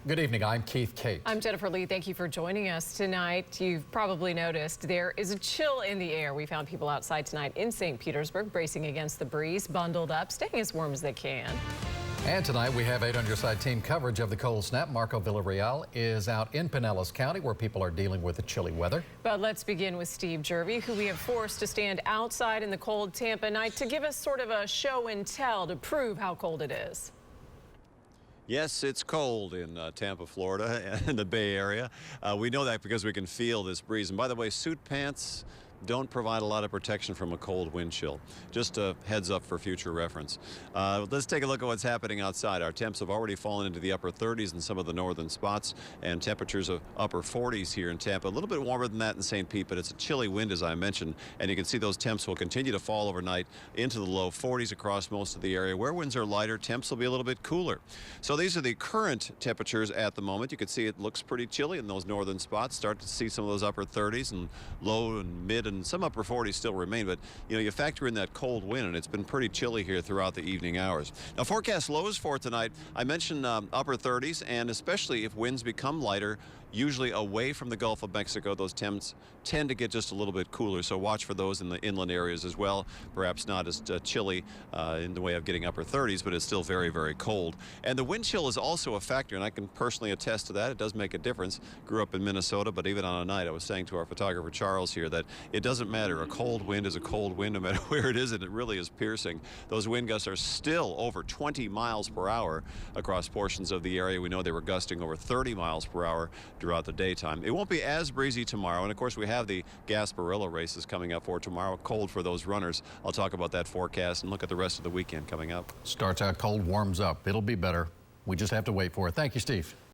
Good evening. I'm Keith Kate. I'm Jennifer Lee. Thank you for joining us tonight. You've probably noticed there is a chill in the air. We found people outside tonight in St. Petersburg bracing against the breeze, bundled up, staying as warm as they can. And tonight we have 8 on your side team coverage of the cold snap. Marco Villarreal is out in Pinellas County where people are dealing with the chilly weather. But let's begin with Steve Jerve, who we have forced to stand outside in the cold Tampa night to give us sort of a show and tell to prove how cold it is. Yes, it's cold in Tampa, Florida, and the Bay Area. We know that because we can feel this breeze. And by the way, suit pants don't provide a lot of protection from a cold wind chill. Just a heads up for future reference. Let's take a look at what's happening outside. Our temps have already fallen into the upper 30s in some of the northern spots, and temperatures of upper 40s here in Tampa. A little bit warmer than that in St. Pete, but it's a chilly wind, as I mentioned, and you can see those temps will continue to fall overnight into the low 40s across most of the area. Where winds are lighter, temps will be a little bit cooler. So these are the current temperatures at the moment. You can see it looks pretty chilly in those northern spots. Start to see some of those upper 30s and low and mid and some upper 40s still remain, but you factor in that cold wind, and it's been pretty chilly here throughout the evening hours. Now, forecast lows for tonight, I mentioned upper 30s, and especially if winds become lighter, usually away from the Gulf of Mexico, those temps tend to get just a little bit cooler, so watch for those in the inland areas as well. Perhaps not as chilly in the way of getting upper 30s, but it's still very, very cold. And the wind chill is also a factor, and I can personally attest to that. It does make a difference. Grew up in Minnesota, but even on a night, I was saying to our photographer Charles here that it doesn't matter. A cold wind is a cold wind no matter where it is, and it really is piercing. Those wind gusts are still over 20 miles per hour across portions of the area. We know they were gusting over 30 miles per hour throughout the daytime. It won't be as breezy tomorrow, and of course we have the Gasparilla races coming up for tomorrow. Cold for those runners. I'll talk about that forecast and look at the rest of the weekend coming up. Starts out cold, warms up. It'll be better. We just have to wait for it. Thank you, Steve.